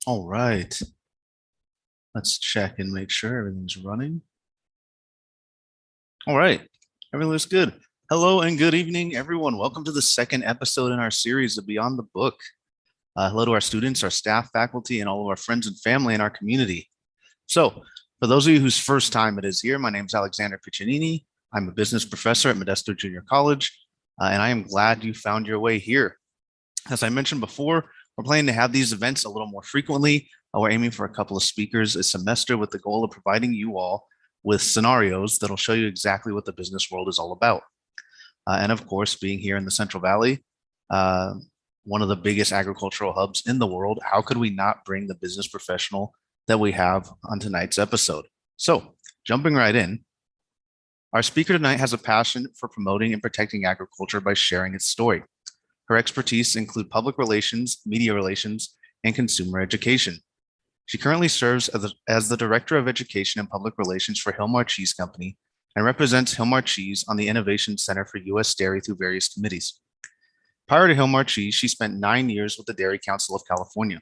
All right, let's check and make sure everything's running. All right, everything looks good. Hello and good evening, everyone. Welcome to the second episode in our series of Beyond the Book. Hello to our students, our staff, faculty, and all of our friends and family in our community. So, for those of you whose first time it is here, my name is Alexander Piccinini. I'm a business professor at Modesto Junior College, and I am glad you found your way here. As I mentioned before, we're planning to have these events a little more frequently. We're aiming for a couple of speakers a semester with the goal of providing you all with scenarios that'll show you exactly what the business world is all about. And of course, being here in the Central Valley, uh, one of the biggest agricultural hubs in the world, how could we not bring the business professional that we have on tonight's episode? So, jumping right in, our speaker tonight has a passion for promoting and protecting agriculture by sharing its story. Her expertise include public relations, media relations, and consumer education. She currently serves as the Director of Education and Public Relations for Hilmar Cheese Company and represents Hilmar Cheese on the Innovation Center for U.S. Dairy through various committees. Prior to Hilmar Cheese, she spent 9 years with the Dairy Council of California.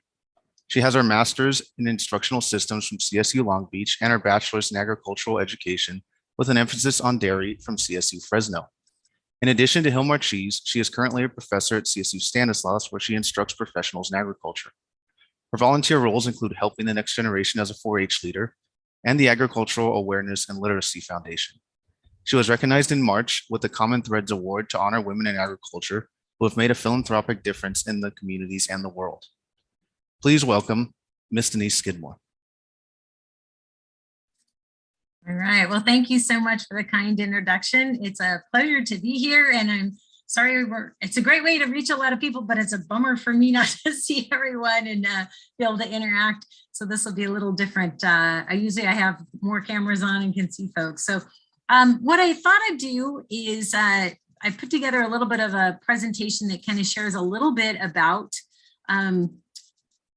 She has her master's in instructional systems from CSU Long Beach and her bachelor's in agricultural education with an emphasis on dairy from CSU Fresno. In addition to Hilmar Cheese, she is currently a professor at CSU Stanislaus, where she instructs professionals in agriculture. Her volunteer roles include helping the next generation as a 4-H leader and the Agricultural Awareness and Literacy Foundation. She was recognized in March with the Common Threads Award to honor women in agriculture who have made a philanthropic difference in the communities and the world. Please welcome Miss Denise Skidmore. All right. Well, thank you so much for the kind introduction. It's a pleasure to be here, and I'm sorry it's a great way to reach a lot of people, but it's a bummer for me not to see everyone and be able to interact. So this will be a little different. I have more cameras on and can see folks. So what I thought I'd do is I put together a little bit of a presentation that kind of shares a little bit about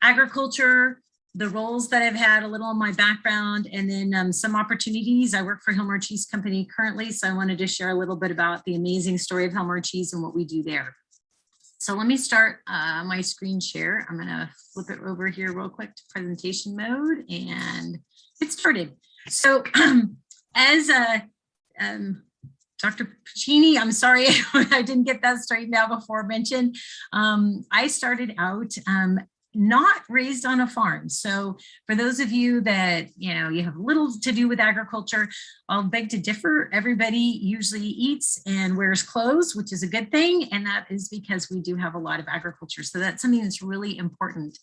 agriculture, the roles that I've had, a little on my background, and then some opportunities. I work for Hilmar Cheese Company currently, so I wanted to share a little bit about the amazing story of Hilmar Cheese and what we do there. So let me start my screen share. I'm gonna flip it over here real quick to presentation mode and get started. So as Dr. Piccinini, I'm sorry, I didn't get that straightened out before mentioned. I started out not raised on a farm. So for those of you that, you have little to do with agriculture, I'll beg to differ. Everybody usually eats and wears clothes, which is a good thing. And that is because we do have a lot of agriculture. So that's something that's really important.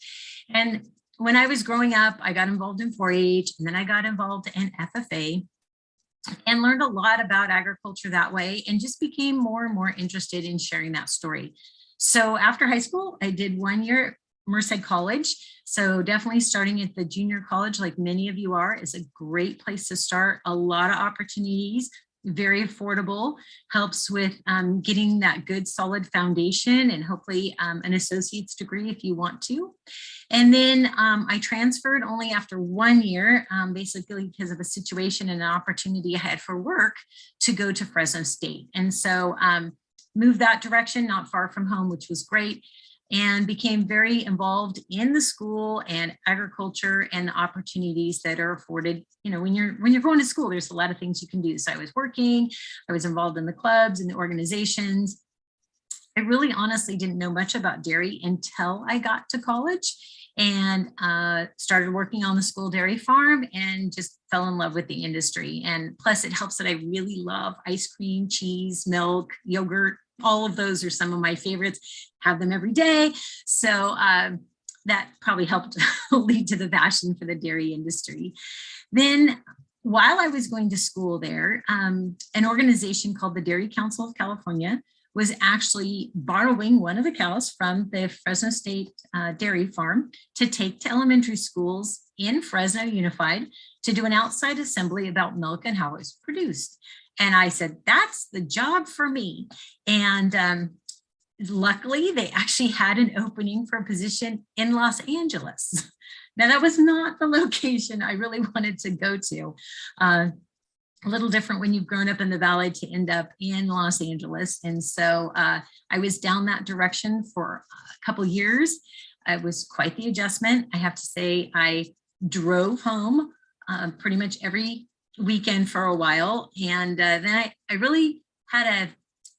And when I was growing up, I got involved in 4-H, and then I got involved in FFA and learned a lot about agriculture that way, and just became more and more interested in sharing that story. So after high school, I did 1 year Merced College. So definitely starting at the junior college, like many of you are, is a great place to start. A lot of opportunities, very affordable, helps with getting that good solid foundation, and hopefully an associate's degree if you want to. And then I transferred only after 1 year, basically because of a situation and an opportunity I had for work to go to Fresno State. And so moved that direction, not far from home, which was great, and became very involved in the school and agriculture and the opportunities that are afforded. When you're going to school, there's a lot of things you can do. So I was working, I was involved in the clubs and the organizations. I really honestly didn't know much about dairy until I got to college and started working on the school dairy farm and just fell in love with the industry. And plus it helps that I really love ice cream, cheese, milk, yogurt. All of those are some of my favorites, have them every day. So that probably helped lead to the passion for the dairy industry. Then while I was going to school there, an organization called the Dairy Council of California was actually borrowing one of the cows from the Fresno State dairy farm to take to elementary schools in Fresno Unified to do an outside assembly about milk and how it was produced. And I said, that's the job for me. And luckily, they actually had an opening for a position in Los Angeles. Now, that was not the location I really wanted to go to. A little different when you've grown up in the Valley to end up in Los Angeles. And so I was down that direction for a couple years. it was quite the adjustment. I have to say, I drove home pretty much every weekend for a while. And then I really had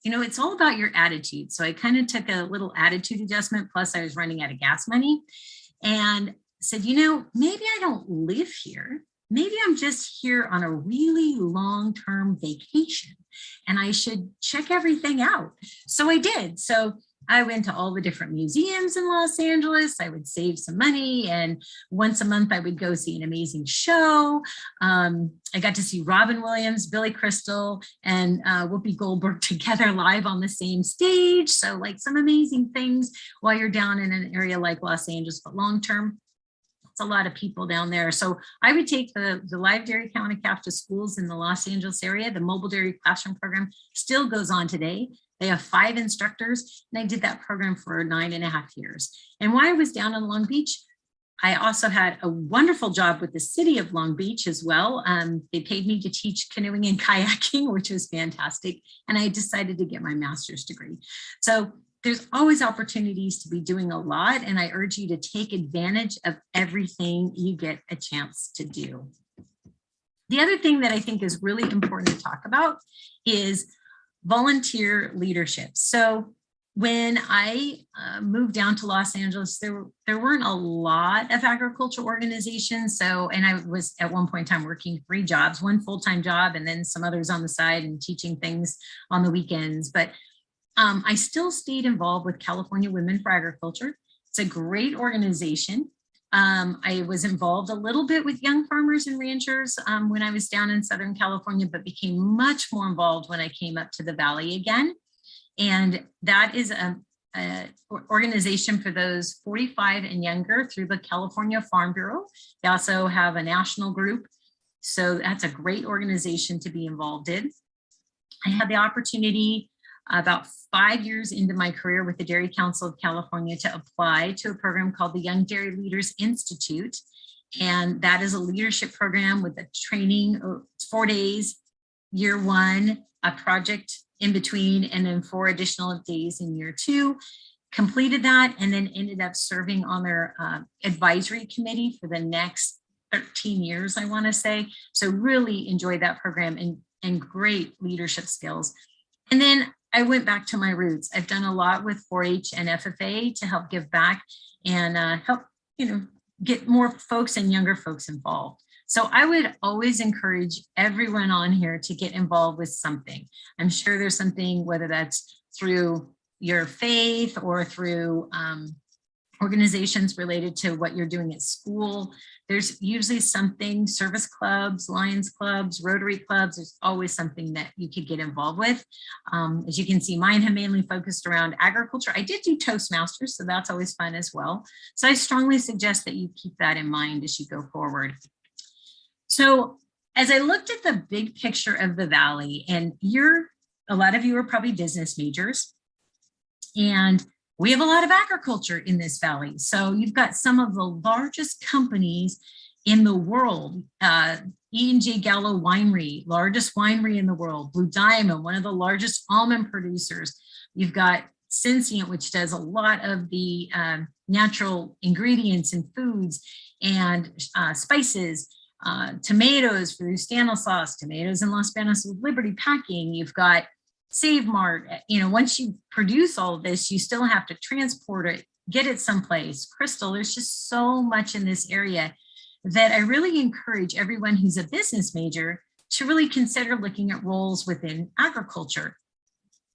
it's all about your attitude. So I kind of took a little attitude adjustment. Plus I was running out of gas money and said, maybe I don't live here. Maybe I'm just here on a really long-term vacation and I should check everything out. So I did. So I went to all the different museums in Los Angeles. I would save some money, and once a month I would go see an amazing show. I got to see Robin Williams, Billy Crystal, and Whoopi Goldberg together live on the same stage. So like some amazing things while you're down in an area like Los Angeles, but long term, it's a lot of people down there. So I would take the live dairy cow and calf to schools in the Los Angeles area. The mobile dairy classroom program still goes on today. They have 5 instructors, and I did that program for 9.5 years. And while I was down in Long Beach, I also had a wonderful job with the city of Long Beach as well. They paid me to teach canoeing and kayaking, which was fantastic. And I decided to get my master's degree. So there's always opportunities to be doing a lot. And I urge you to take advantage of everything you get a chance to do. The other thing that I think is really important to talk about is volunteer leadership. So when I moved down to Los Angeles, there weren't a lot of agriculture organizations. And I was at one point in time working 3 jobs, 1 full-time job, and then some others on the side and teaching things on the weekends. But I still stayed involved with California Women for Agriculture. It's a great organization. I was involved a little bit with young farmers and ranchers when I was down in Southern California, but became much more involved when I came up to the Valley again. And that is an organization for those 45 and younger through the California Farm Bureau. They also have a national group. So that's a great organization to be involved in. I had the opportunity about 5 years into my career with the Dairy Council of California to apply to a program called the Young Dairy Leaders Institute. And that is a leadership program with a training, 4 days, year 1, a project in between, and then 4 additional days in year 2. Completed that and then ended up serving on their advisory committee for the next 13 years, I want to say. So really enjoyed that program and great leadership skills. And then I went back to my roots. I've done a lot with 4-H and FFA to help give back and help, get more folks and younger folks involved. So I would always encourage everyone on here to get involved with something. I'm sure there's something, whether that's through your faith or through organizations related to what you're doing at school. There's usually something, service clubs, Lions clubs, Rotary clubs, there's always something that you could get involved with. As you can see, mine have mainly focused around agriculture. I did do Toastmasters, so that's always fun as well. So I strongly suggest that you keep that in mind as you go forward. So as I looked at the big picture of the Valley, and a lot of you are probably business majors, and we have a lot of agriculture in this valley. So you've got some of the largest companies in the world. E&J Gallo Winery, largest winery in the world. Blue Diamond, one of the largest almond producers. You've got Sensient, which does a lot of the natural ingredients in foods and spices. Tomatoes for Stanislaus, tomatoes in Los Banos with Liberty Packing. You've got Save Mart. Once you produce all of this, you still have to transport it, get it someplace. Crystal, there's just so much in this area that I really encourage everyone who's a business major to really consider looking at roles within agriculture.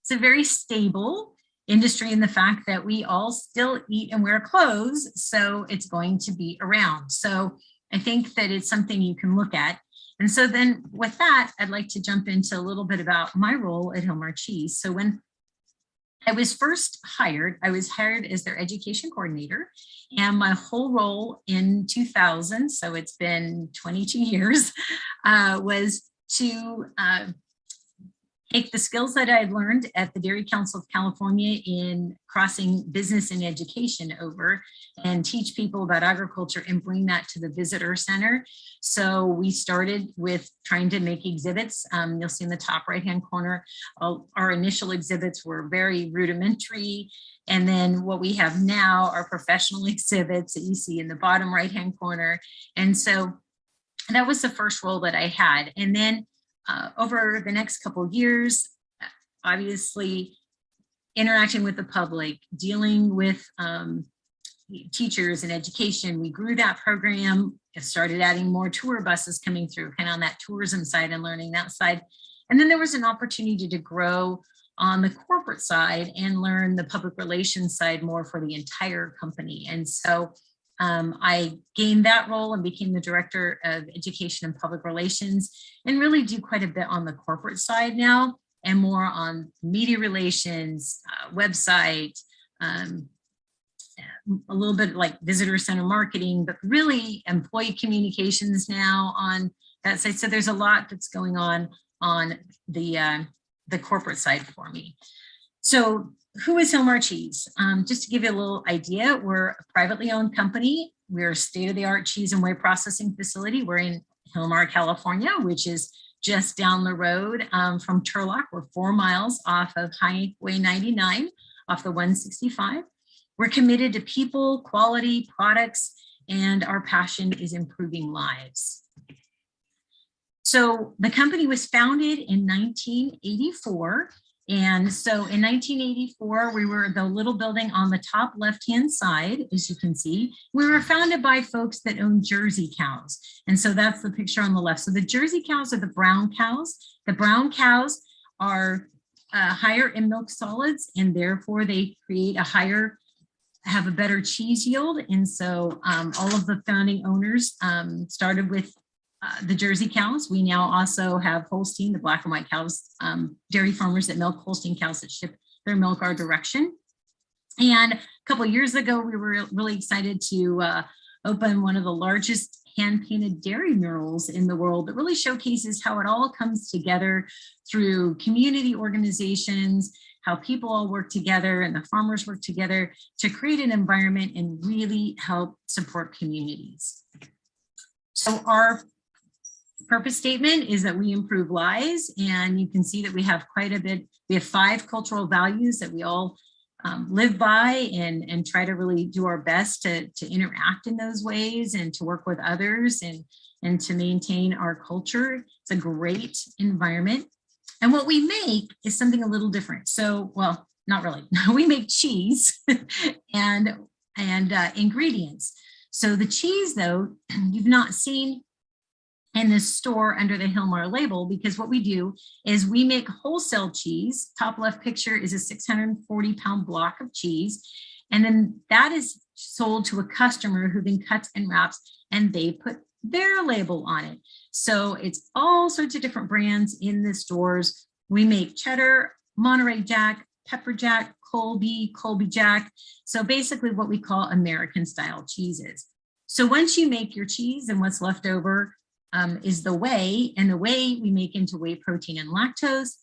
It's a very stable industry in the fact that we all still eat and wear clothes, so it's going to be around. So I think that it's something you can look at. And so then with that, I'd like to jump into a little bit about my role at Hilmar Cheese. So when I was first hired, I was hired as their education coordinator, and my whole role in 2000, so it's been 22 years, was to take the skills that I learned at the Dairy Council of California in crossing business and education over and teach people about agriculture and bring that to the visitor center. So we started with trying to make exhibits. You'll see in the top right-hand corner, our initial exhibits were very rudimentary. And then what we have now are professional exhibits that you see in the bottom right-hand corner. And so that was the first role that I had. And then over the next couple of years, obviously interacting with the public, dealing with teachers and education, we grew that program, started adding more tour buses coming through, kind of on that tourism side and learning that side. And then there was an opportunity to grow on the corporate side and learn the public relations side more for the entire company. And so I gained that role and became the director of education and public relations, and really do quite a bit on the corporate side now and more on media relations, website, a little bit like visitor center marketing, but really employee communications now on that side. So there's a lot that's going on the corporate side for me. So who is Hilmar Cheese? Just to give you a little idea, we're a privately owned company. We're a state-of-the-art cheese and whey processing facility. We're in Hilmar, California, which is just down the road from Turlock. We're 4 miles off of Highway 99, off the 165. We're committed to people, quality, products, and our passion is improving lives. So the company was founded in 1984. And so in 1984, we were the little building on the top left-hand side, as you can see. We were founded by folks that own Jersey cows. And so that's the picture on the left. So the Jersey cows are the brown cows. The brown cows are higher in milk solids, and therefore they create have a better cheese yield. And so all of the founding owners started with the Jersey cows. We now also have Holstein, the black and white cows, dairy farmers that milk Holstein cows that ship their milk our direction. And a couple of years ago, we were really excited to open one of the largest hand-painted dairy murals in the world that really showcases how it all comes together through community organizations, how people all work together and the farmers work together to create an environment and really help support communities. So our purpose statement is that we improve lives, and you can see that we have quite a bit. We have 5 cultural values that we all live by and try to really do our best to interact in those ways and to work with others and to maintain our culture. It's a great environment. And what we make is something a little different. So, well, not really. We make cheese and ingredients. So the cheese, though, you've not seen in the store under the Hilmar label, because what we do is we make wholesale cheese. Top left picture is a 640-pound block of cheese. And then that is sold to a customer who then cuts and wraps, and they put their label on it. So it's all sorts of different brands in the stores. We make cheddar, Monterey Jack, Pepper Jack, Colby Jack. So basically what we call American style cheeses. So once you make your cheese, and what's left over is the whey, and the whey we make into whey protein and lactose.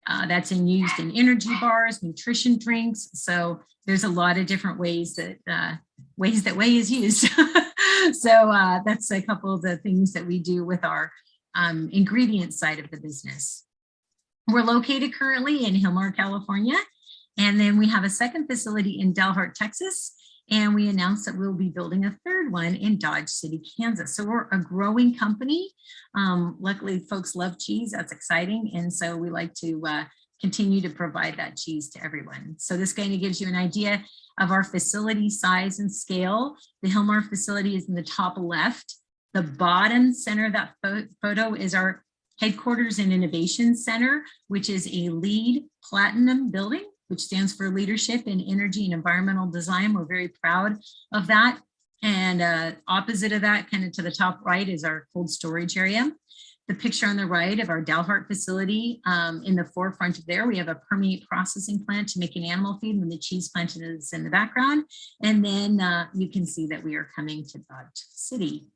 That's used in energy bars, nutrition drinks. So there's a lot of different ways that whey is used. So that's a couple of the things that we do with our ingredient side of the business. We're located currently in Hilmar, California, and then we have a second facility in Dalhart, Texas. And we announced that we'll be building a third one in Dodge City, Kansas. So we're a growing company. Luckily, folks love cheese. That's exciting. And so we like to continue to provide that cheese to everyone. So this kind of gives you an idea of our facility size and scale. The Hilmar facility is in the top left. The bottom center of that photo is our headquarters and innovation center, which is a LEED Platinum building, which stands for Leadership in Energy and Environmental Design. We're very proud of that. And opposite of that, kind of to the top right, is our cold storage area. The picture on the right of our Dalhart facility, in the forefront of there, we have a permeate processing plant to make an animal feed, and the cheese plant is in the background. And then you can see that we are coming to Dodge City.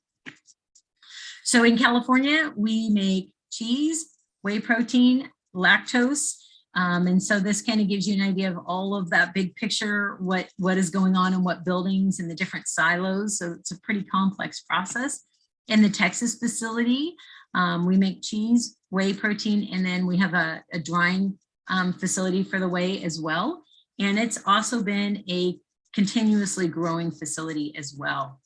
So in California, we make cheese, whey protein, lactose. And so this kind of gives you an idea of all of that big picture, what is going on in what buildings and the different silos. So it's a pretty complex process. In the Texas facility, we make cheese, whey protein, and then we have a drying facility for the whey as well. And it's also been a continuously growing facility as well.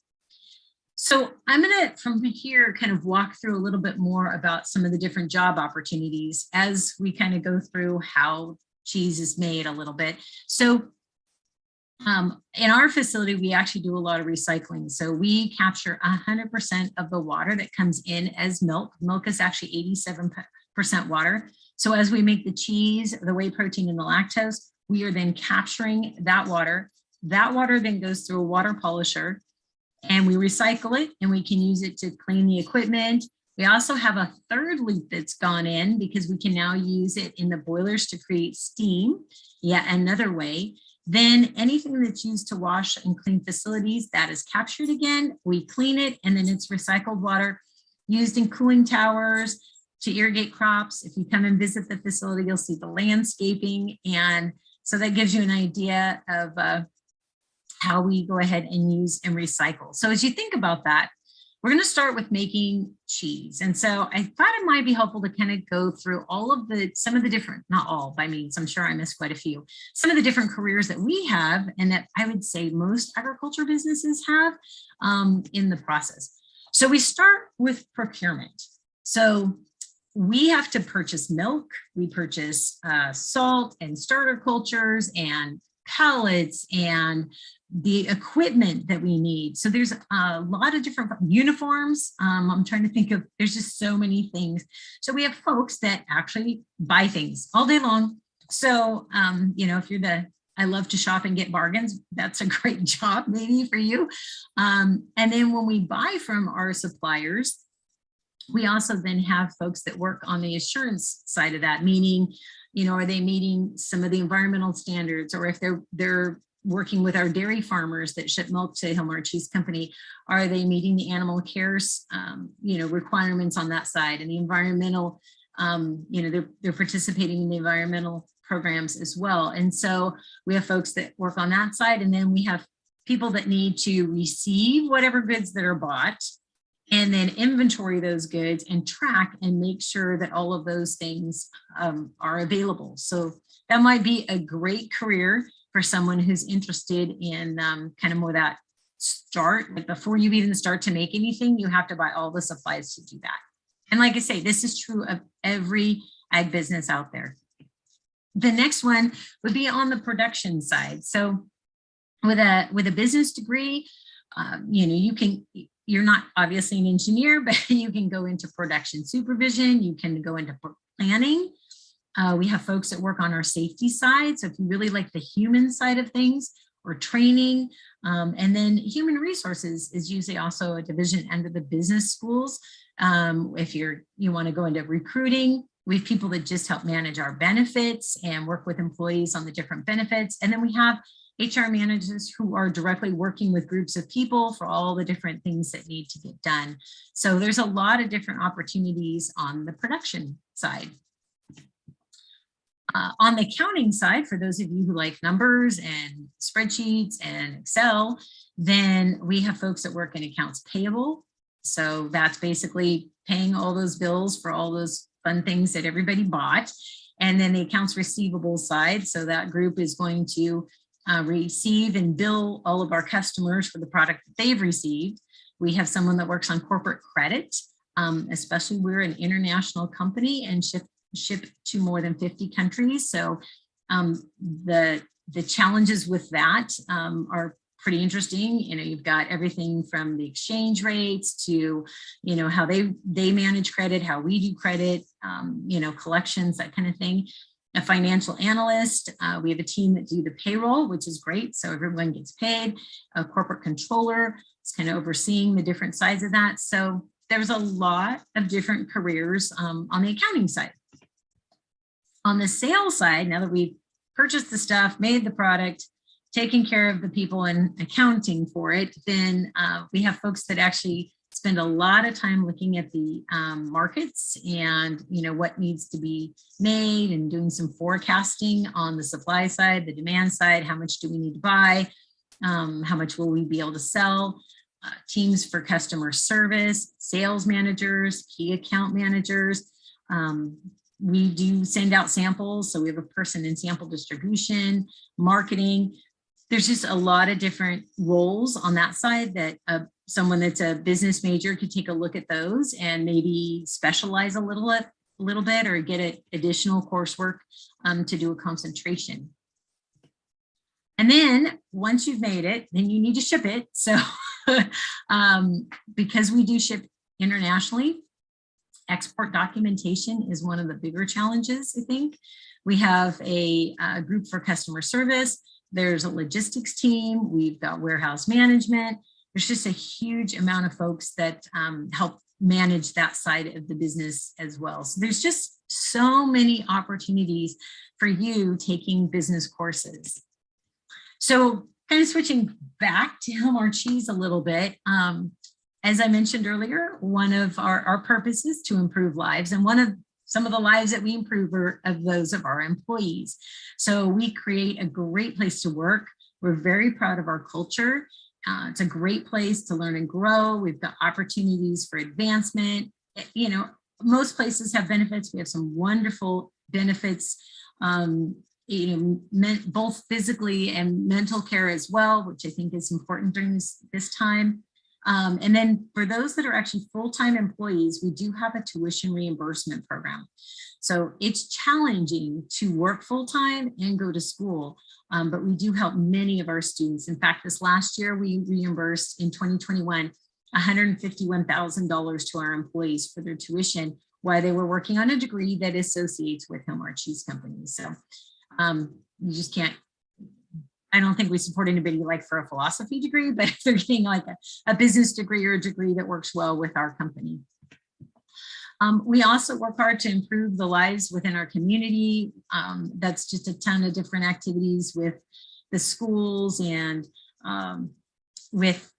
So I'm going to, from here, kind of walk through a little bit more about some of the different job opportunities as we kind of go through how cheese is made a little bit. So in our facility, we actually do a lot of recycling. So we capture 100% of the water that comes in as milk. Milk is actually 87% water. So as we make the cheese, the whey protein, and the lactose, we are then capturing that water. That water then goes through a water polisher, and we recycle it, and we can use it to clean the equipment. We also have a third loop that's gone in because we can now use it in the boilers to create steam. Yet another way. Then anything that's used to wash and clean facilities, that is captured again. We clean it, and then it's recycled water used in cooling towers to irrigate crops. If you come and visit the facility, you'll see the landscaping. And so that gives you an idea of how we go ahead and use and recycle. So as you think about that, we're going to start with making cheese. And so I thought it might be helpful to kind of go through some of the different, not all by means, I'm sure I missed quite a few, some of the different careers that we have and that I would say most agriculture businesses have in the process. So we start with procurement. So we have to purchase milk, we purchase salt and starter cultures and pellets and the equipment that we need. So there's a lot of different uniforms. I'm trying to think of, there's just so many things. So we have folks that actually buy things all day long. So, if I love to shop and get bargains, that's a great job maybe for you. And then when we buy from our suppliers, we also then have folks that work on the assurance side of that, meaning, are they meeting some of the environmental standards, or if they're working with our dairy farmers that ship milk to Hillmar Cheese Company, are they meeting the animal care, requirements on that side, and the environmental, they're participating in the environmental programs as well. And so we have folks that work on that side, and then we have people that need to receive whatever goods that are bought, and then inventory those goods and track and make sure that all of those things are available. So that might be a great career for someone who's interested in kind of more that start. Like before you even start to make anything, you have to buy all the supplies to do that. And like I say, this is true of every ag business out there. The next one would be on the production side. So with a business degree, you're not obviously an engineer, but you can go into production supervision, you can go into planning. We have folks that work on our safety side. So if you really like the human side of things, or training, and then human resources is usually also a division under the business schools. If you want to go into recruiting, we have people that just help manage our benefits and work with employees on the different benefits. And then we have HR managers who are directly working with groups of people for all the different things that need to get done. So there's a lot of different opportunities on the production side. On the accounting side, for those of you who like numbers and spreadsheets and Excel, then we have folks that work in accounts payable. So that's basically paying all those bills for all those fun things that everybody bought. And then the accounts receivable side. So that group is going to receive and bill all of our customers for the product that they've received. We have someone that works on corporate credit, especially we're an international company and ship to more than 50 countries. So the challenges with that are pretty interesting. You've got everything from the exchange rates to, how they manage credit, how we do credit, collections, that kind of thing. A financial analyst, we have a team that do the payroll, which is great. So everyone gets paid. A corporate controller is kind of overseeing the different sides of that. So there's a lot of different careers on the accounting side. On the sales side, now that we've purchased the stuff, made the product, taking care of the people and accounting for it, then we have folks that actually spend a lot of time looking at the markets and, what needs to be made and doing some forecasting on the supply side, the demand side, how much do we need to buy, how much will we be able to sell, teams for customer service, sales managers, key account managers. We do send out samples. So we have a person in sample distribution, marketing. There's just a lot of different roles on that side that someone that's a business major could take a look at those and maybe specialize a little bit or get additional coursework to do a concentration. And then once you've made it, then you need to ship it. So because we do ship internationally, export documentation is one of the bigger challenges, I think. We have a group for customer service. There's a logistics team. We've got warehouse management. There's just a huge amount of folks that help manage that side of the business as well. So there's just so many opportunities for you taking business courses. So kind of switching back to Hillmar Cheese a little bit. As I mentioned earlier, one of our purposes is to improve lives, and some of the lives that we improve are of those of our employees. So we create a great place to work. We're very proud of our culture. It's a great place to learn and grow. We've got opportunities for advancement. Most places have benefits. We have some wonderful benefits, both physically and mental care as well, which I think is important during this time. And then for those that are actually full-time employees, we do have a tuition reimbursement program. So it's challenging to work full-time and go to school, but we do help many of our students. In fact, this last year, we reimbursed in 2021, $151,000 to our employees for their tuition while they were working on a degree that associates with Hillmar Cheese Company. So you just can't, I don't think we support anybody like for a philosophy degree, but if they're getting like a business degree or a degree that works well with our company. We also work hard to improve the lives within our community. That's just a ton of different activities with the schools and with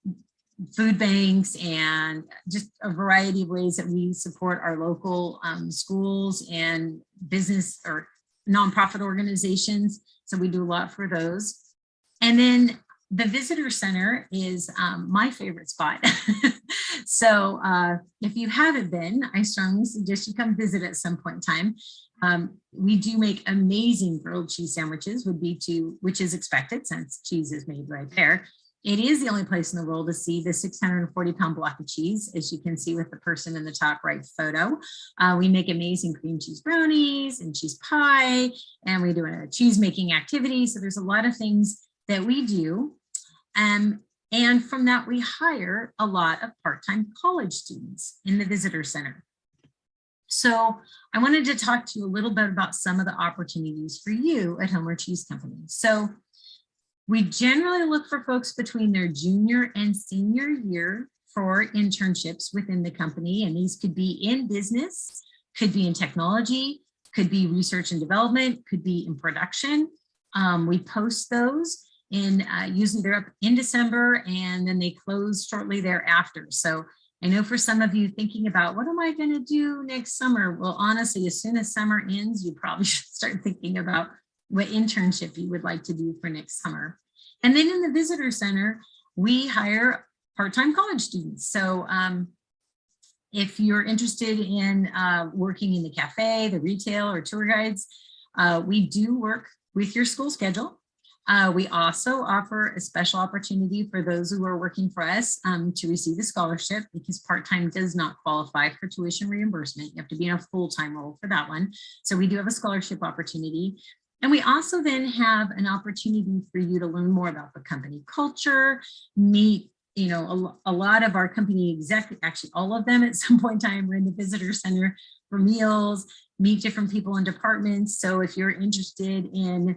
food banks and just a variety of ways that we support our local schools and business or nonprofit organizations. So we do a lot for those. And then the visitor center is my favorite spot. So if you haven't been, I strongly suggest you come visit at some point in time. We do make amazing grilled cheese sandwiches, which is expected since cheese is made right there. It is the only place in the world to see the 640-pound block of cheese, as you can see with the person in the top right photo. We make amazing cream cheese brownies and cheese pie, and we do a cheese making activity. So there's a lot of things that we do. And from that, we hire a lot of part-time college students in the visitor center. So I wanted to talk to you a little bit about some of the opportunities for you at Hillmar Cheese Company. So we generally look for folks between their junior and senior year for internships within the company. And these could be in business, could be in technology, could be research and development, could be in production. We post those. Usually they're up in December and then they close shortly thereafter. So I know for some of you thinking about what am I going to do next summer? Well, honestly, as soon as summer ends, you probably should start thinking about what internship you would like to do for next summer. And then in the visitor center, we hire part-time college students. So if you're interested in working in the cafe, the retail, or tour guides, we do work with your school schedule. We also offer a special opportunity for those who are working for us to receive a scholarship, because part-time does not qualify for tuition reimbursement. You have to be in a full-time role for that one. So we do have a scholarship opportunity. And we also then have an opportunity for you to learn more about the company culture, meet, a lot of our company executives, actually all of them at some point in time, we're in the visitor center for meals, meet different people in departments. So if you're interested in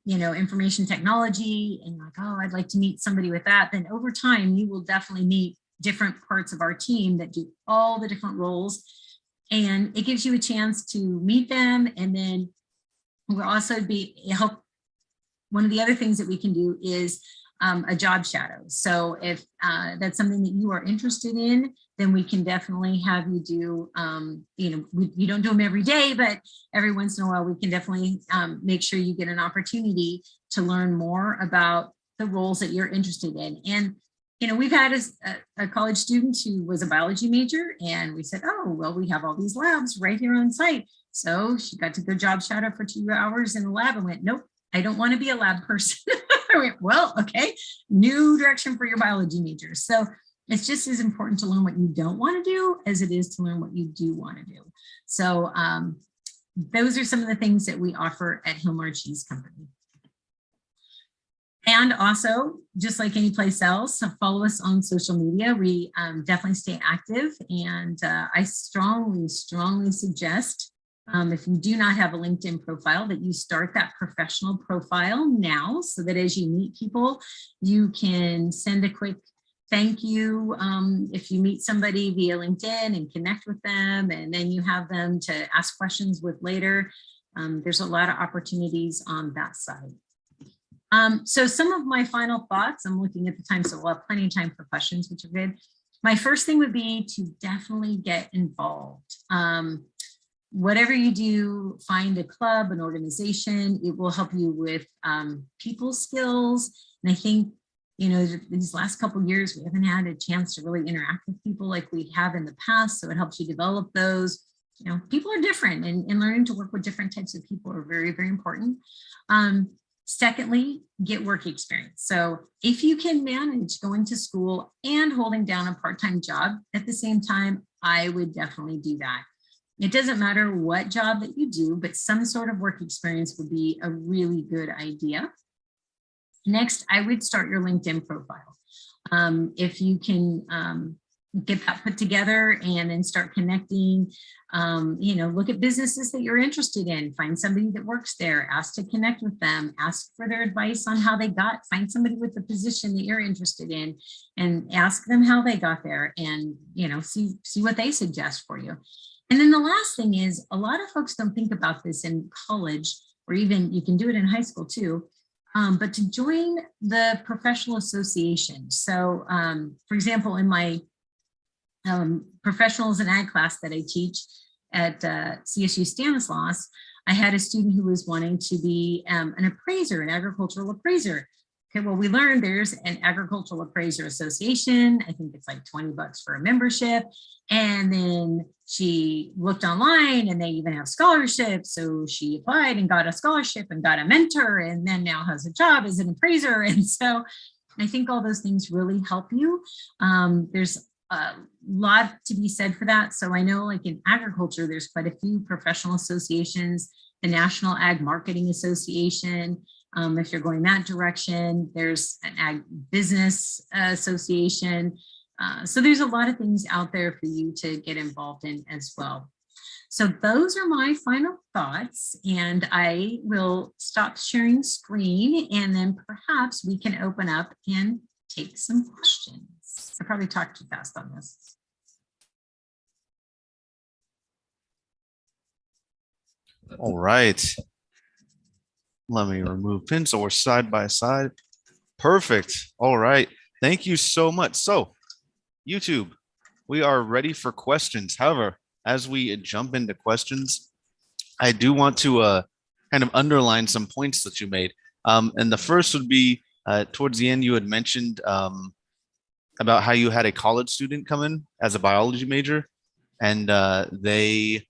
information technology and like, oh, I'd like to meet somebody with that, then over time, you will definitely meet different parts of our team that do all the different roles. And it gives you a chance to meet them. And then we'll also one of the other things that we can do is a job shadow. So if that's something that you are interested in, then we can definitely have you do, you don't do them every day, but every once in a while, we can definitely make sure you get an opportunity to learn more about the roles that you're interested in. And, we've had a college student who was a biology major, and we said, oh, well, we have all these labs right here on site. So she got to go job shadow for 2 hours in the lab and went, nope, I don't want to be a lab person. I went, well, okay, new direction for your biology major. So it's just as important to learn what you don't want to do as it is to learn what you do want to do. So those are some of the things that we offer at Hillmar Cheese Company. And also, just like any place else, follow us on social media. We definitely stay active. And I strongly suggest, if you do not have a LinkedIn profile, that you start that professional profile now, so that as you meet people, you can send a quick thank you if you meet somebody via LinkedIn and connect with them, and then you have them to ask questions with later. There's a lot of opportunities on that side. So some of my final thoughts, I'm looking at the time, so we'll have plenty of time for questions, which are good. My first thing would be to definitely get involved. Whatever you do, find a club, an organization. It will help you with people skills. And I think, these last couple of years, we haven't had a chance to really interact with people like we have in the past. So it helps you develop those. People are different, and learning to work with different types of people are very, very important. Secondly, get work experience. So if you can manage going to school and holding down a part-time job at the same time, I would definitely do that. It doesn't matter what job that you do, but some sort of work experience would be a really good idea. Next, I would start your LinkedIn profile. If you can get that put together and then start connecting, look at businesses that you're interested in, find somebody that works there, ask to connect with them, ask for their advice on how they find somebody with the position that you're interested in and ask them how they got there, and, see what they suggest for you. And then the last thing is, a lot of folks don't think about this in college, or even you can do it in high school too, but to join the professional association. So for example, in my professionals and ag class that I teach at CSU Stanislaus, I had a student who was wanting to be an appraiser, an agricultural appraiser. Okay, well, we learned there's an agricultural appraiser association. I think it's like $20 for a membership. And then she looked online and they even have scholarships. So she applied and got a scholarship and got a mentor, and then now has a job as an appraiser. And so I think all those things really help you. There's a lot to be said for that. So I know, like in agriculture, there's quite a few professional associations, the National Ag Marketing Association. If you're going that direction, there's an ag business association. So there's a lot of things out there for you to get involved in as well. So those are my final thoughts, and I will stop sharing screen, and then perhaps we can open up and take some questions. I probably talked too fast on this. All right. Let me remove pin so we're side by side. Perfect. All right. Thank you so much. So, YouTube, we are ready for questions. However, as we jump into questions, I do want to kind of underline some points that you made. And the first would be towards the end, you had mentioned about how you had a college student come in as a biology major, and they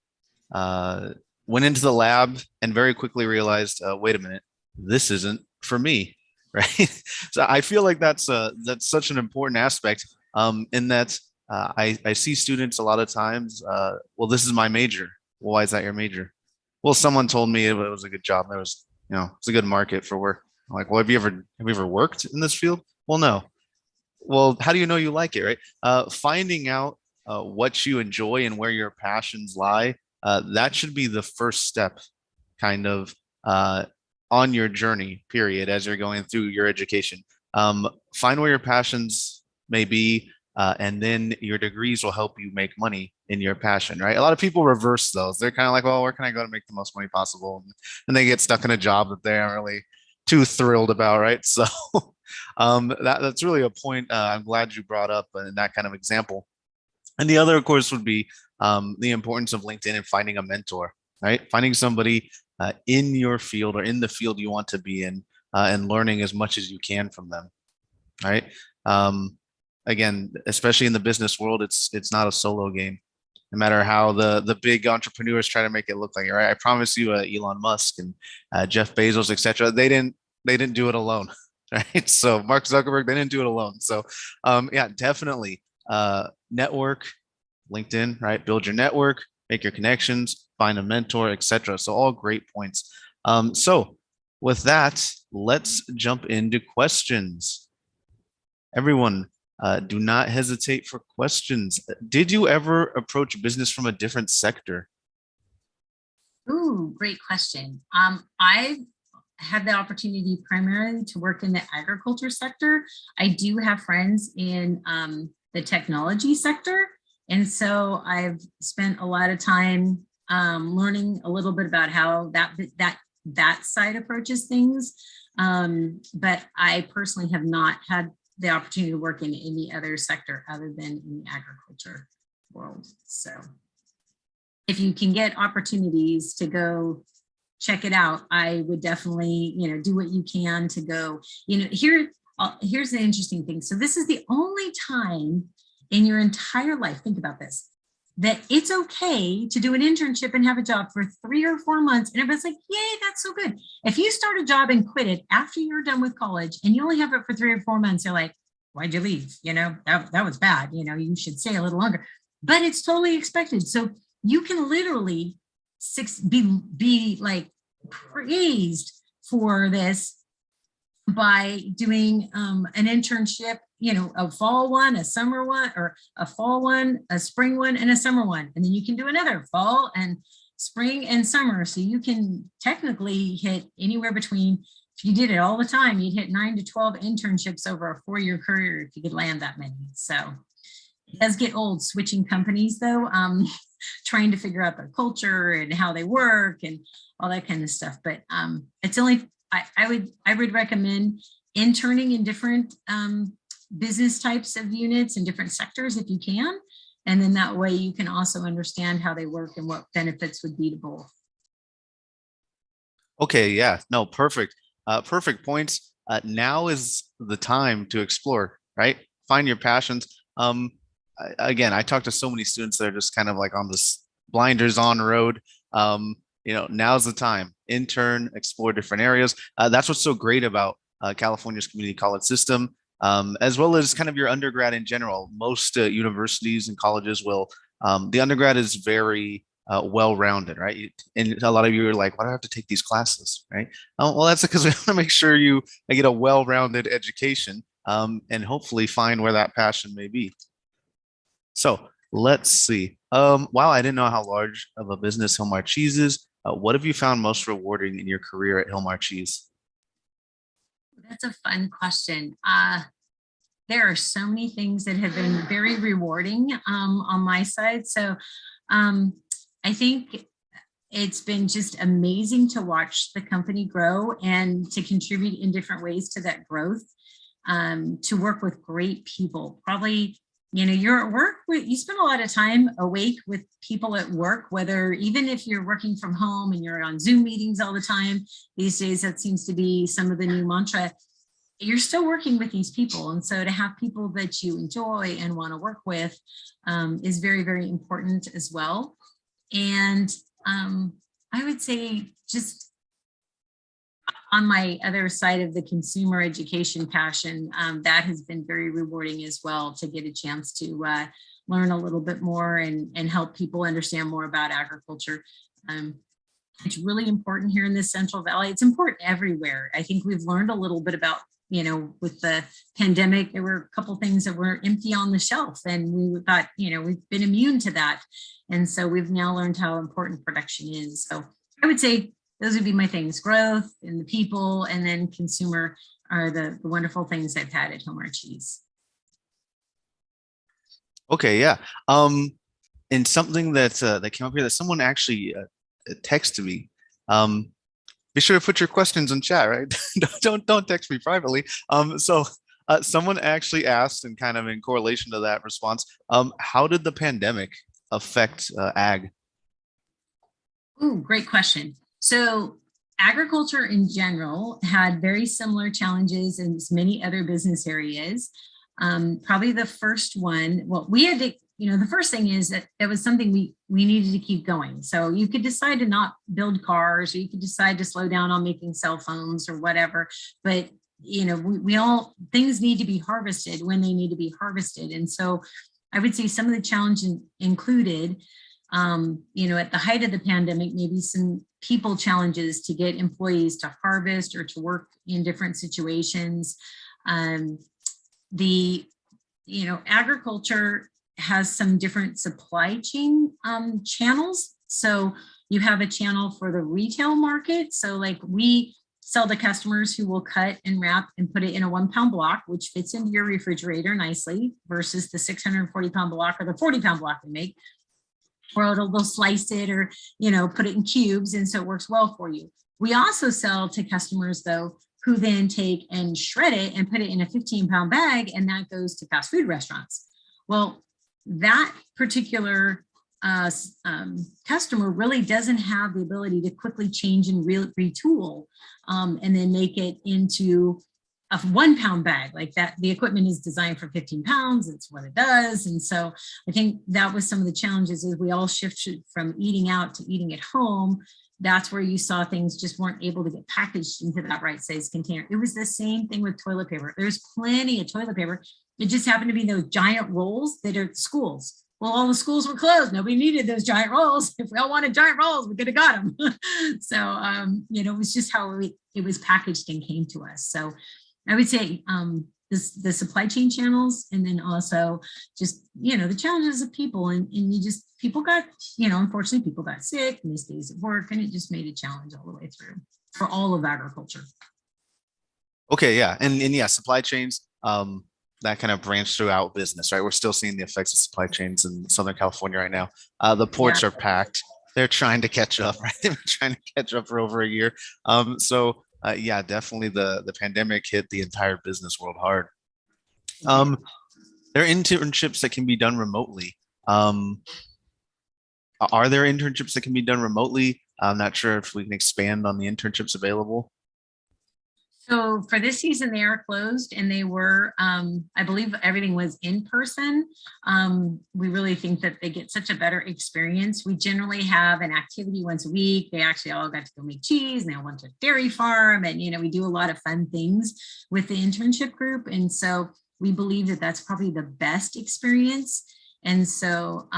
went into the lab and very quickly realized, wait a minute, this isn't for me, right? So I feel like that's such an important aspect, in that I see students a lot of times, well, this is my major. Well, why is that your major? Well, someone told me it was a good job. It was, it's a good market for work. I'm like, well, have you ever worked in this field? Well, no. Well, how do you know you like it, right? Finding out what you enjoy and where your passions lie, that should be the first step kind of on your journey, period, as you're going through your education. Find where your passions may be, and then your degrees will help you make money in your passion, right? A lot of people reverse those. They're kind of like, well, where can I go to make the most money possible? And they get stuck in a job that they aren't really too thrilled about, right? So That's really a point I'm glad you brought up in that kind of example. And the other, of course, would be the importance of LinkedIn and finding a mentor, right? Finding somebody in your field or in the field you want to be in, and learning as much as you can from them, right? Um, Again, especially in the business world, it's not a solo game. No matter how the big entrepreneurs try to make it look like it, right? I promise you, Elon Musk and Jeff Bezos, etc. They didn't do it alone, right? So Mark Zuckerberg, they didn't do it alone. So yeah, definitely network, LinkedIn, right? Build your network, make your connections, find a mentor, etc. So all great points. So with that, let's jump into questions. Everyone, do not hesitate for questions. Did you ever approach business from a different sector? Ooh, great question. I had the opportunity primarily to work in the agriculture sector. I do have friends in the technology sector. And so I've spent a lot of time learning a little bit about how that side approaches things. But I personally have not had the opportunity to work in any other sector other than in the agriculture world. So if you can get opportunities to go check it out, I would definitely, do what you can to go, here's the interesting thing. So this is the only time in your entire life, think about this, that it's okay to do an internship and have a job for 3 or 4 months. And everybody's like, yay, that's so good. If you start a job and quit it after you're done with college and you only have it for 3 or 4 months, you're like, why'd you leave? That was bad. You should stay a little longer, but it's totally expected. So you can literally be like praised for this by doing an internship, a fall one, a summer one, or a fall one, a spring one, and a summer one. And then you can do another fall and spring and summer. So you can technically hit anywhere between, if you did it all the time, you'd hit 9 to 12 internships over a 4-year career if you could land that many. So it does get old switching companies though, trying to figure out their culture and how they work and all that kind of stuff. But it's only, I would recommend interning in different business types of units and different sectors if you can. And then that way you can also understand how they work and what benefits would be to both. Okay, yeah, no, perfect. Perfect points. Now is the time to explore, right? Find your passions. Again, I talk to so many students that are just kind of like on this blinders on road. Now's the time. Intern, explore different areas. That's what's so great about California's community college system, as well as kind of your undergrad in general. Most universities and colleges will, the undergrad is very well-rounded, right? And a lot of you are like, why do I have to take these classes, right? Well, that's because we want to make sure you get a well-rounded education, and hopefully find where that passion may be. So let's see. Wow, I didn't know how large of a business Hilmar Cheese is. What have you found most rewarding in your career at Hilmar Cheese? That's a fun question. There are so many things that have been very rewarding on my side. So I think it's been just amazing to watch the company grow and to contribute in different ways to that growth, to work with great people. Probably, you're at work, you spend a lot of time awake with people at work, whether even if you're working from home and you're on Zoom meetings all the time. These days, that seems to be some of the new mantra. You're still working with these people. And so to have people that you enjoy and want to work with is very, very important as well. And I would say just on my other side of the consumer education passion, that has been very rewarding as well, to get a chance to learn a little bit more and help people understand more about agriculture. It's really important here in the Central Valley. It's important everywhere. I think we've learned a little bit about, with the pandemic, there were a couple things that were empty on the shelf, and we thought, we've been immune to that. And so we've now learned how important production is. So I would say those would be my things: growth and the people, and then consumer are the wonderful things I've had at Hilmar Cheese. Okay, yeah. And something that came up here that someone actually texted me. be sure to put your questions in chat, right? Don't text me privately. Someone actually asked, and kind of in correlation to that response, how did the pandemic affect ag? Ooh, great question. So agriculture in general had very similar challenges as many other business areas. Probably the first one, well, we had to, the first thing is that it was something we needed to keep going. So you could decide to not build cars, or you could decide to slow down on making cell phones or whatever, but we all, things need to be harvested when they need to be harvested. And so I would say some of the challenges included, at the height of the pandemic, maybe some people challenges to get employees to harvest or to work in different situations. Agriculture has some different supply chain channels. So you have a channel for the retail market. So like we sell to customers who will cut and wrap and put it in a 1 pound block, which fits into your refrigerator nicely, versus the 640 pound block or the 40 pound block we make. Or they'll slice it or, put it in cubes. And so it works well for you. We also sell to customers, though, who then take and shred it and put it in a 15 pound bag, and that goes to fast food restaurants. Well, that particular customer really doesn't have the ability to quickly change and retool and then make it into a 1 pound bag like that. The equipment is designed for 15 pounds. It's what it does. And so I think that was some of the challenges as we all shifted from eating out to eating at home. That's where you saw things just weren't able to get packaged into that right size container. It was the same thing with toilet paper. There's plenty of toilet paper. It just happened to be those giant rolls that are at schools. Well, all the schools were closed. Nobody needed those giant rolls. If we all wanted giant rolls, we could have got them. So, it was just how it was packaged and came to us. So I would say the supply chain channels, and then also just, the challenges of people and people got, unfortunately people got sick, missed days at work, and it just made a challenge all the way through for all of agriculture. Okay, yeah. And yeah, supply chains, that kind of branched throughout business, right? We're still seeing the effects of supply chains in Southern California right now. The ports are packed. They're trying to catch up, right? They've been trying to catch up for over a year. Yeah, definitely the pandemic hit the entire business world hard. There are internships that can be done remotely. Are there internships that can be done remotely? I'm not sure if we can expand on the internships available. So for this season, they are closed, and they were, I believe everything was in person. We really think that they get such a better experience. We generally have an activity once a week. They actually all got to go make cheese, and they all went to a dairy farm, and, we do a lot of fun things with the internship group. And so we believe that that's probably the best experience. And so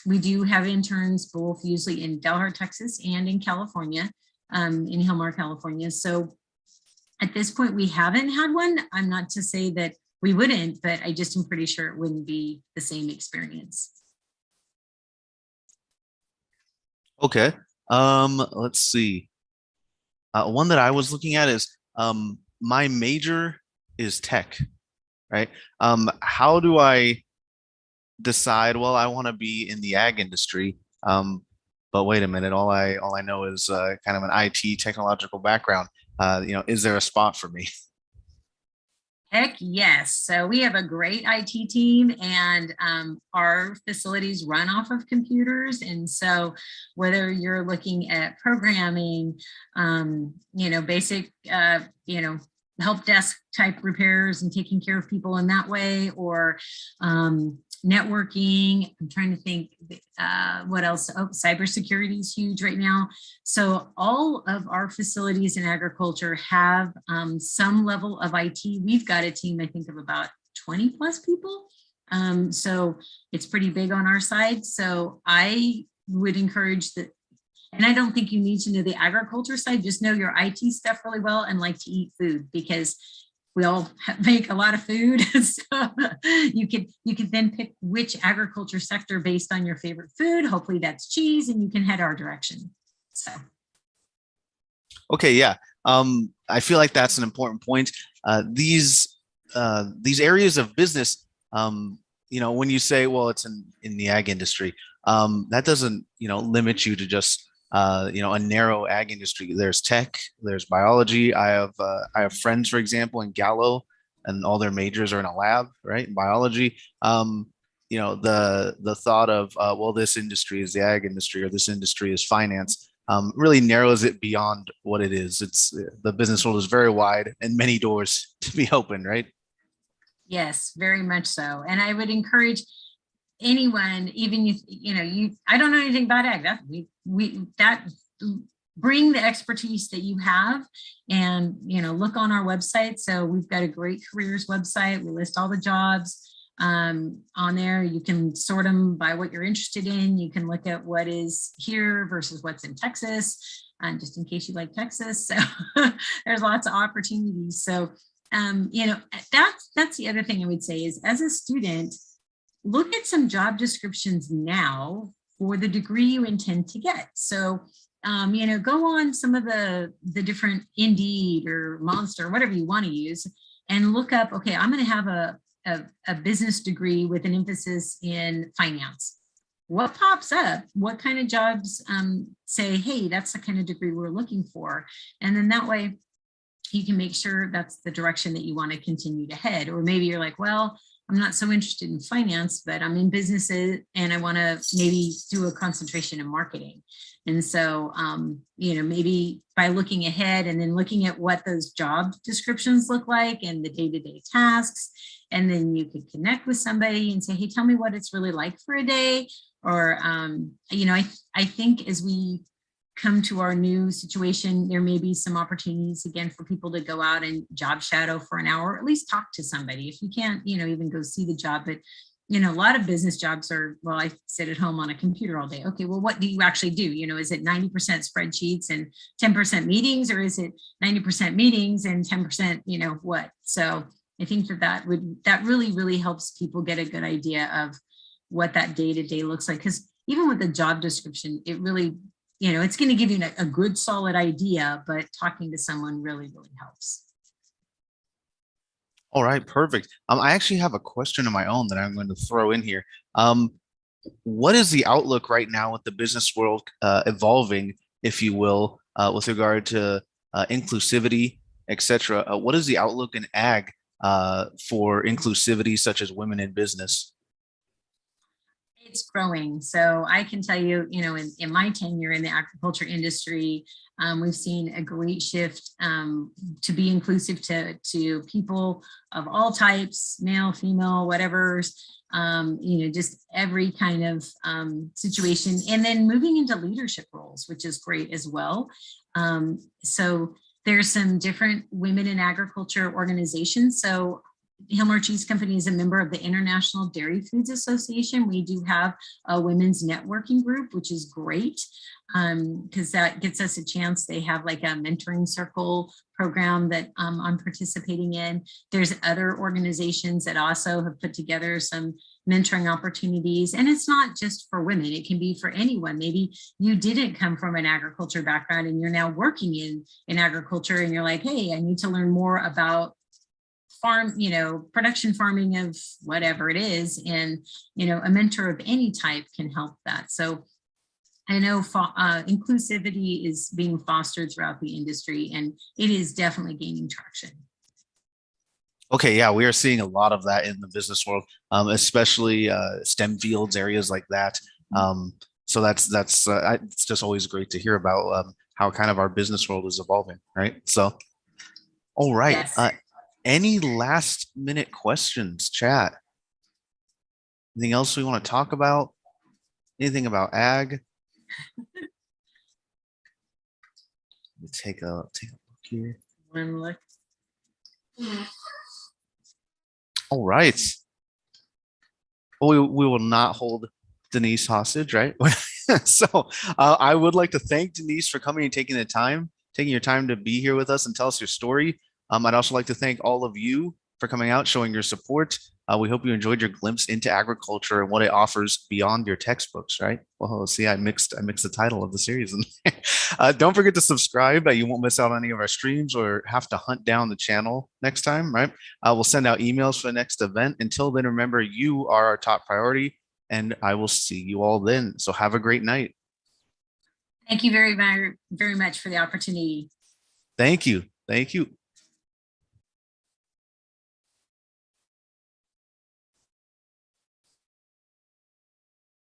we do have interns both usually in Delaware, Texas, and in California, in Hillmar, California. So at this point, we haven't had one. I'm not to say that we wouldn't, but I just am pretty sure it wouldn't be the same experience. Okay. Let's see. One that I was looking at is my major is tech, right? How do I decide, well, I want to be in the ag industry, but wait a minute, all I know is kind of an IT technological background. Is there a spot for me? Heck yes. So we have a great IT team, and our facilities run off of computers. And so whether you're looking at programming, basic, help desk type repairs and taking care of people in that way, or networking. I'm trying to think what else. Oh, cybersecurity is huge right now. So all of our facilities in agriculture have some level of IT. We've got a team, I think, of about 20 plus people. So it's pretty big on our side. So I would encourage that. And I don't think you need to know the agriculture side, just know your IT stuff really well and like to eat food, because we all make a lot of food. So you could then pick which agriculture sector based on your favorite food. Hopefully that's cheese, and you can head our direction. So. Okay, yeah. I feel like that's an important point. These areas of business, when you say, well, it's in the ag industry, that doesn't, limit you to just a narrow ag industry. There's tech, there's biology. I have friends, for example, in Gallo, and all their majors are in a lab, right? In biology. The thought of well, this industry is the ag industry, or this industry is finance, really narrows it beyond what it is. It's the business world is very wide and many doors to be opened, right? Yes, very much so. And I would encourage anyone, even I don't know anything about ag. That that bring the expertise that you have, and look on our website. So we've got a great careers website. We list all the jobs on there. You can sort them by what you're interested in. You can look at what is here versus what's in Texas, just in case you like Texas. So there's lots of opportunities. So that's the other thing I would say is, as a student, look at some job descriptions now for the degree you intend to get. So, go on some of the different Indeed or Monster, whatever you want to use, and look up, okay, I'm going to have a business degree with an emphasis in finance. What pops up? What kind of jobs say, hey, that's the kind of degree we're looking for? And then that way you can make sure that's the direction that you want to continue to head. Or maybe you're like, well, I'm not so interested in finance, but I'm in businesses and I want to maybe do a concentration in marketing. And so, maybe by looking ahead and then looking at what those job descriptions look like and the day-to-day tasks, and then you could connect with somebody and say, hey, tell me what it's really like for a day. Or, I think as we come to our new situation, there may be some opportunities again for people to go out and job shadow for an hour, or at least talk to somebody. If you can't, even go see the job, but a lot of business jobs are, well, I sit at home on a computer all day. Okay, well, what do you actually do? Is it 90% spreadsheets and 10% meetings, or is it 90% meetings and 10%, what? So I think that really, really helps people get a good idea of what that day-to-day looks like. Because even with the job description, it really, it's going to give you a good solid idea, but talking to someone really, really helps. All right, perfect. I actually have a question of my own that I'm going to throw in here. What is the outlook right now with the business world evolving, if you will, with regard to inclusivity, etc.? What is the outlook in ag for inclusivity, such as women in business? It's growing. So I can tell you, in my tenure in the agriculture industry, we've seen a great shift to be inclusive to people of all types, male, female, whatever's, just every kind of situation. And then moving into leadership roles, which is great as well. So there's some different women in agriculture organizations. So Hillmore Cheese Company is a member of the International Dairy Foods Association. We do have a women's networking group, which is great because that gets us a chance. They have like a mentoring circle program that I'm participating in. There's other organizations that also have put together some mentoring opportunities. And it's not just for women, it can be for anyone. Maybe you didn't come from an agriculture background and you're now working in agriculture and you're like, hey, I need to learn more about farm, production farming of whatever it is. And, a mentor of any type can help that. So I know inclusivity is being fostered throughout the industry, and it is definitely gaining traction. Okay, yeah, we are seeing a lot of that in the business world, especially STEM fields, areas like that. So it's just always great to hear about how kind of our business world is evolving, right? So, all right. Yes. Any last minute questions, chat? Anything else we want to talk about? Anything about ag? Let me take a look here. One look. All right. We will not hold Denise hostage, right? So I would like to thank Denise for coming and taking your time to be here with us and tell us your story. I'd also like to thank all of you for coming out, showing your support. We hope you enjoyed your glimpse into agriculture and what it offers beyond your textbooks, right? Well, see, I mixed the title of the series. Don't forget to subscribe. You won't miss out on any of our streams or have to hunt down the channel next time, right? We'll send out emails for the next event. Until then, remember, you are our top priority, and I will see you all then. So have a great night. Thank you very, very, very much for the opportunity. Thank you. Thank you.